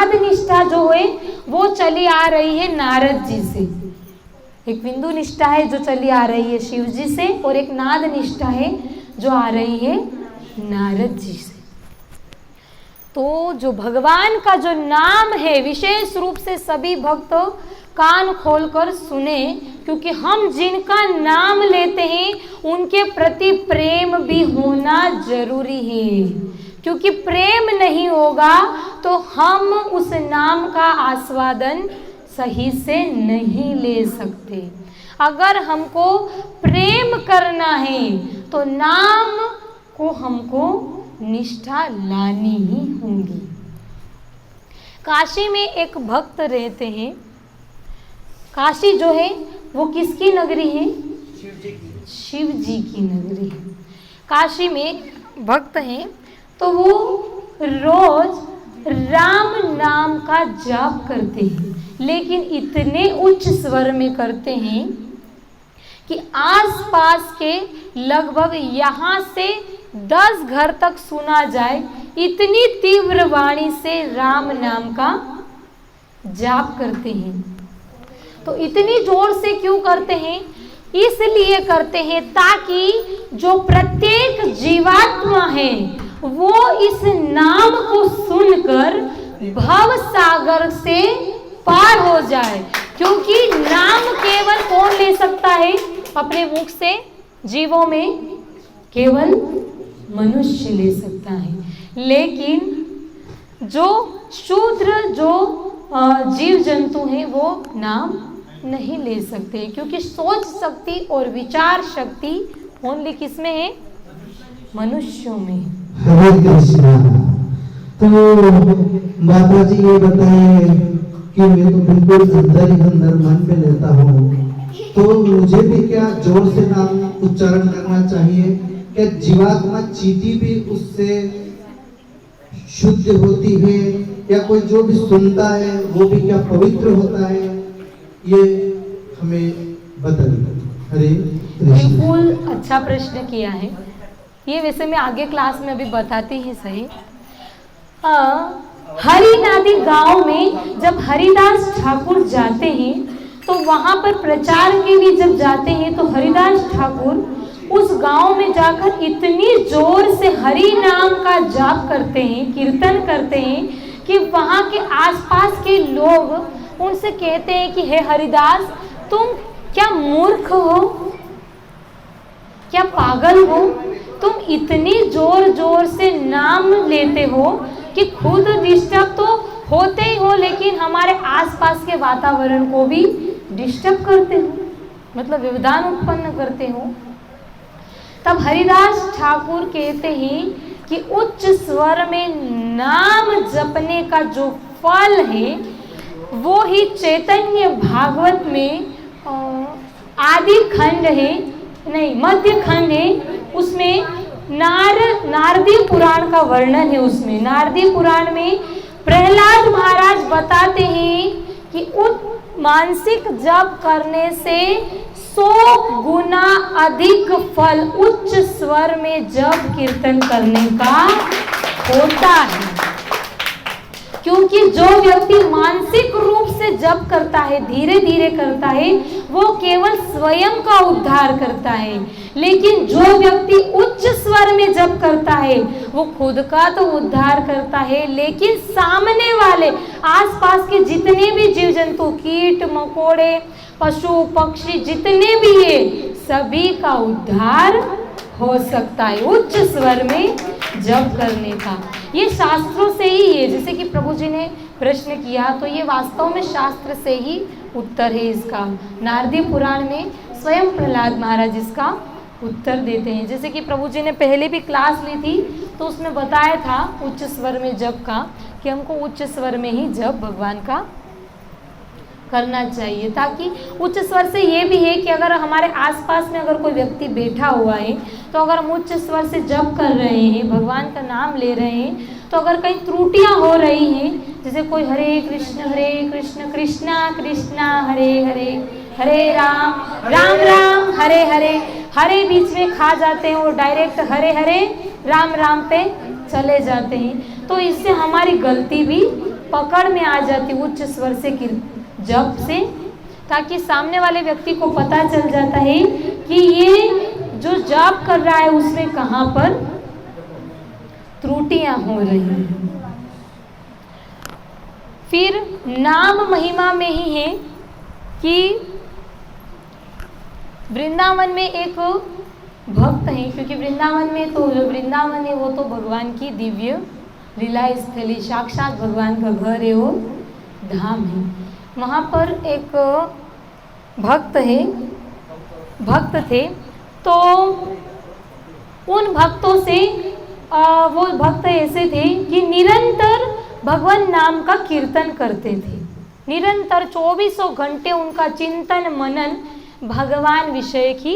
नाद निष्ठा जो है वो चली आ रही है नारद जी से। एक बिंदु निष्ठा है जो चली आ रही है शिव जी से, और एक नाद निष्ठा है जो आ रही है नारद जी से। तो जो भगवान का जो नाम है, विशेष रूप से सभी भक्त कान खोलकर सुने, क्योंकि हम जिनका नाम लेते हैं उनके प्रति प्रेम भी होना जरूरी है, क्योंकि प्रेम नहीं होगा तो हम उस नाम का आस्वादन सही से नहीं ले सकते। अगर हमको प्रेम करना है तो नाम को हमको निष्ठा लानी ही होगी। काशी में एक भक्त रहते हैं। काशी जो है वो किसकी नगरी है? शिव जी की नगरी है। काशी में भक्त हैं तो वो रोज राम नाम का जाप करते हैं, लेकिन इतने उच्च स्वर में करते हैं कि आसपास के लगभग यहाँ से 10 घर तक सुना जाए, इतनी तीव्र वाणी से राम नाम का जाप करते हैं। तो इतनी जोर से क्यों करते हैं? इसलिए करते हैं ताकि जो प्रत्येक जीवात्मा है वो इस नाम को सुनकर भव सागर से पार हो जाए, क्योंकि नाम केवल कौन ले सकता है अपने मुख से? जीवों में केवल मनुष्य ले सकता है, लेकिन जो शूद्र जो जीव जंतु हैं वो नाम नहीं ले सकते, क्योंकि सोच शक्ति और विचार शक्ति ओनली किसमें है? मनुष्यों में। हरे कृष्णा। तो माता जी ये बताइए कि मैं तो बिल्कुल अंदर ही अंदर मन पे लेता हूँ, तो मुझे भी क्या जोर से नाम उच्चारण करना चाहिए? क्या जीवात्मा चीटी भी उससे शुद्ध होती है, या कोई जो भी सुनता है वो भी क्या पवित्र होता है? ये हमें बताइए। हरे बिल्कुल अच्छा प्रश्न किया है। ये वैसे मैं आगे क्लास में अभी बताती ही सही। हरिनादी गांव में जब हरिदास ठाकुर जाते हैं तो वहां पर प्रचार के लिए जब जाते हैं तो हरिदास ठाकुर उस गांव में जाकर इतनी जोर से हरि नाम का जाप करते हैं, कीर्तन करते हैं, कि वहां के आसपास के लोग उनसे कहते हैं कि हे हरिदास, तुम क्या मूर्ख हो, क्या पागल हो? तुम इतनी जोर जोर से नाम लेते हो कि खुद डिस्टर्ब तो होते ही हो, लेकिन हमारे आसपास के वातावरण को भी डिस्टर्ब करते हो, मतलब व्यवधान उत्पन्न करते हो। तब हरिदास ठाकुर कहते हैं कि उच्च स्वर में नाम जपने का जो फल है वो ही चैतन्य भागवत में आदि खंड है, नहीं मध्य खंड है, उसमें नारदी पुराण का वर्णन है। उसमें नारदी पुराण में प्रहलाद महाराज बताते हैं कि मानसिक जप करने से 100 गुना अधिक फल उच्च स्वर में जप कीर्तन करने का होता है, क्योंकि जो व्यक्ति मानसिक रूप से जप करता है, धीरे धीरे करता है, वो केवल स्वयं का उद्धार करता है, लेकिन जो व्यक्ति उच्च स्वर में जप करता है वो खुद का तो उद्धार करता है, लेकिन सामने वाले आसपास के जितने भी जीव जंतु, कीट मकोड़े, पशु पक्षी जितने भी है, सभी का उद्धार हो सकता है उच्च स्वर में जप करने का। ये शास्त्रों से ही है। जैसे कि प्रभु जी ने प्रश्न किया तो ये वास्तव में शास्त्र से ही उत्तर है इसका। नारदी पुराण में स्वयं प्रहलाद महाराज इसका उत्तर देते हैं। जैसे कि प्रभु जी ने पहले भी क्लास ली थी तो उसमें बताया था उच्च स्वर में जप का, कि हमको उच्च स्वर में ही जप भगवान का करना चाहिए, ताकि उच्च स्वर से ये भी है कि अगर हमारे आसपास में अगर कोई व्यक्ति बैठा हुआ है तो अगर हम उच्च स्वर से जप कर रहे हैं, भगवान का नाम ले रहे हैं, तो अगर कहीं त्रुटियां हो रही हैं, जैसे कोई हरे कृष्ण कृष्णा कृष्णा हरे हरे, हरे राम राम राम हरे हरे, हरे बीच में खा जाते हैं और डायरेक्ट हरे हरे राम राम पे चले जाते हैं, तो इससे हमारी गलती भी पकड़ में आ जाती उच्च स्वर से जप से, ताकि सामने वाले व्यक्ति को पता चल जाता है कि ये जो जाप कर रहा है उसमें कहाँ पर त्रुटियां हो रही हैं। फिर नाम महिमा में ही है कि वृंदावन में एक भक्त है, क्योंकि वृंदावन में तो जो वृंदावन है वो तो भगवान की दिव्य लीला स्थली, साक्षात भगवान का घर है, वो धाम है। वहाँ पर एक भक्त थे, तो उन भक्तों से वो भक्त ऐसे थे कि निरंतर भगवान नाम का कीर्तन करते थे। निरंतर 24 घंटे उनका चिंतन मनन भगवान विषय की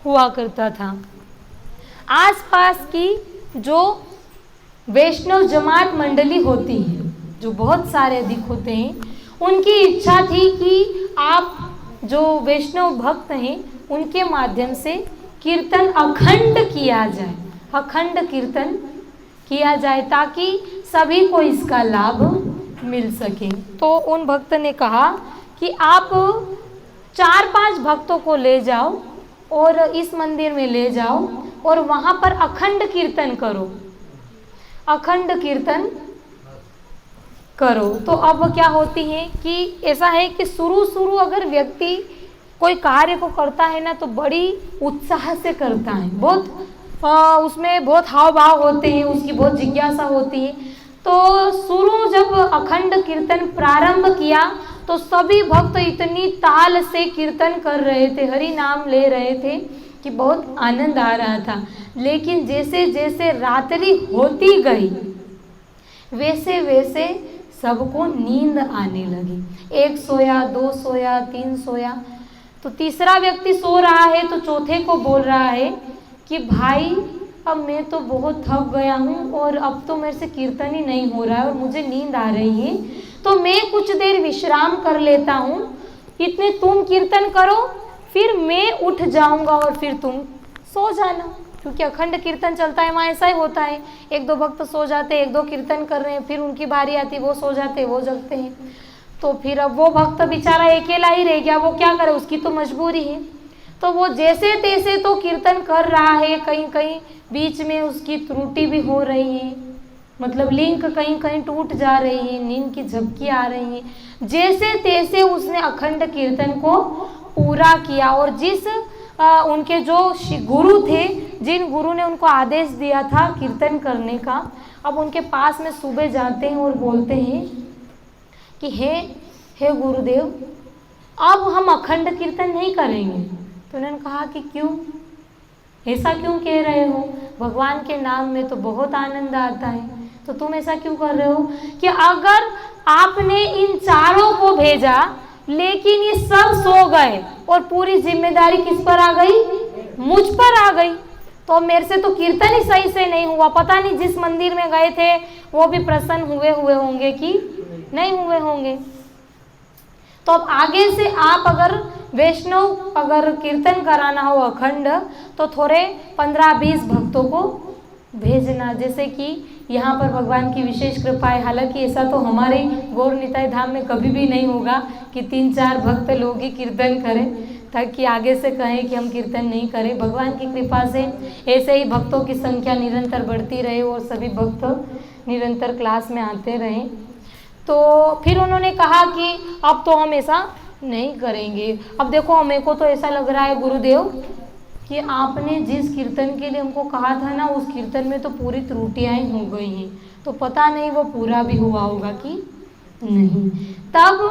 हुआ करता था। आसपास की जो वैष्णव जमात मंडली होती है, जो बहुत सारे अधिक होते हैं, उनकी इच्छा थी कि आप जो वैष्णव भक्त हैं उनके माध्यम से कीर्तन अखंड किया जाए, अखंड कीर्तन किया जाए, ताकि सभी को इसका लाभ मिल सके। तो उन भक्त ने कहा कि आप 4-5 भक्तों को ले जाओ और इस मंदिर में ले जाओ और वहाँ पर अखंड कीर्तन करो, अखंड कीर्तन करो। तो अब क्या होती है कि ऐसा है कि शुरू अगर व्यक्ति कोई कार्य को करता है ना, तो बड़ी उत्साह से करता है, बहुत उसमें बहुत हाव भाव होते हैं, उसकी बहुत जिज्ञासा होती है। तो शुरू जब अखंड कीर्तन प्रारंभ किया तो सभी भक्त इतनी ताल से कीर्तन कर रहे थे, हरि नाम ले रहे थे कि बहुत आनंद आ रहा था। लेकिन जैसे जैसे रात्रि होती गई वैसे वैसे सबको नींद आने लगी। 1 सोया, 2 सोया, 3 सोया, तो तीसरा व्यक्ति सो रहा है तो चौथे को बोल रहा है कि भाई अब मैं तो बहुत थक गया हूँ और अब तो मेरे से कीर्तन ही नहीं हो रहा है और मुझे नींद आ रही है, तो मैं कुछ देर विश्राम कर लेता हूँ, इतने तुम कीर्तन करो, फिर मैं उठ जाऊंगा और फिर तुम सो जाना। क्योंकि अखंड कीर्तन चलता है वहाँ ऐसा ही होता है, 1-2 भक्त सो जाते हैं, 1-2 कीर्तन कर रहे हैं, फिर उनकी बारी आती है, वो सो जाते हैं, वो जगते हैं। तो फिर अब वो भक्त बेचारा अकेला ही रह गया, वो क्या करे, उसकी तो मजबूरी है। तो वो जैसे तैसे तो कीर्तन कर रहा है, कहीं कहीं बीच में उसकी त्रुटि भी हो रही है, मतलब लिंक कहीं कहीं टूट जा रही है, नींद की झपकी आ रही है। जैसे तैसे उसने अखंड कीर्तन को पूरा किया। और जिस उनके जो गुरु थे, जिन गुरु ने उनको आदेश दिया था कीर्तन करने का, अब उनके पास में सुबह जाते हैं और बोलते हैं कि हे गुरुदेव, अब हम अखंड कीर्तन नहीं करेंगे। तो उन्होंने कहा कि क्यों, ऐसा क्यों कह रहे हो, भगवान के नाम में तो बहुत आनंद आता है, तो तुम ऐसा क्यों कर रहे हो कि अगर आपने इन चारों को भेजा लेकिन ये सब सो गए और पूरी जिम्मेदारी किस पर आ गई, मुझ पर आ गई, तो मेरे से तो कीर्तन ही सही से नहीं हुआ। पता नहीं जिस मंदिर में गए थे वो भी प्रसन्न हुए होंगे कि नहीं हुए होंगे। तो अब आगे से आप अगर वैष्णव अगर कीर्तन कराना हो अखंड, तो थोड़े 15-20 भक्तों को भेजना, जैसे कि यहाँ पर भगवान की विशेष कृपा है। हालांकि ऐसा तो हमारे गौर निताई धाम में कभी भी नहीं होगा कि 3-4 भक्त लोग ही कीर्तन करें ताकि आगे से कहें कि हम कीर्तन नहीं करें। भगवान की कृपा से ऐसे ही भक्तों की संख्या निरंतर बढ़ती रहे और सभी भक्त निरंतर क्लास में आते रहें। तो फिर उन्होंने कहा कि अब तो हम ऐसा नहीं करेंगे। अब देखो, मेरे को तो ऐसा लग रहा है गुरुदेव कि आपने जिस कीर्तन के लिए हमको कहा था ना, उस कीर्तन में तो पूरी त्रुटियाँ हो गई हैं, तो पता नहीं वो पूरा भी हुआ होगा कि नहीं। तब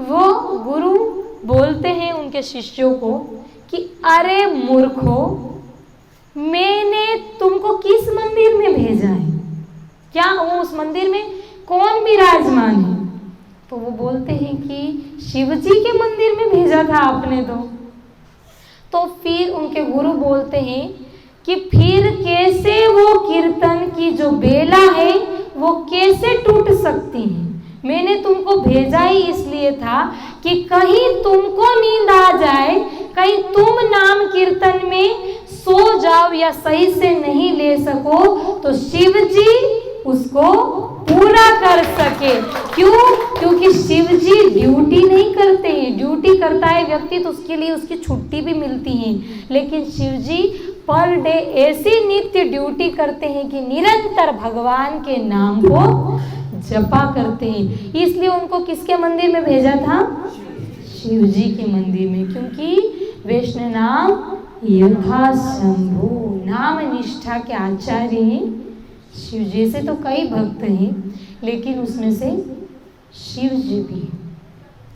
वो गुरु बोलते हैं उनके शिष्यों को कि अरे मूर्खो, मैंने तुमको किस मंदिर में भेजा है, क्या वो उस मंदिर में कौन विराजमान है? तो वो बोलते हैं कि शिव जी के मंदिर में भेजा था आपने। तो फिर उनके गुरु बोलते हैं कि फिर कैसे वो कीर्तन की जो बेला है वो कैसे टूट सकती है? मैंने तुमको भेजा ही इसलिए था कि कहीं तुमको नींद आ जाए, कहीं तुम नाम कीर्तन में सो जाओ या सही से नहीं ले सको, तो शिव जी उसको पूरा कर सके। क्यों? क्योंकि शिव जी ड्यूटी नहीं करते हैं। ड्यूटी करता है व्यक्ति तो उसके लिए उसकी छुट्टी भी मिलती है, लेकिन शिव जी पर डे ऐसी नित्य ड्यूटी करते हैं कि निरंतर भगवान के नाम को जपा करते हैं। इसलिए उनको किसके मंदिर में भेजा था? शिव जी के मंदिर में, क्योंकि वैष्णव नाम यथा शंभु, नाम निष्ठा के आचार्य हैं शिव जी। से तो कई भक्त हैं, लेकिन उसमें से शिव जी भी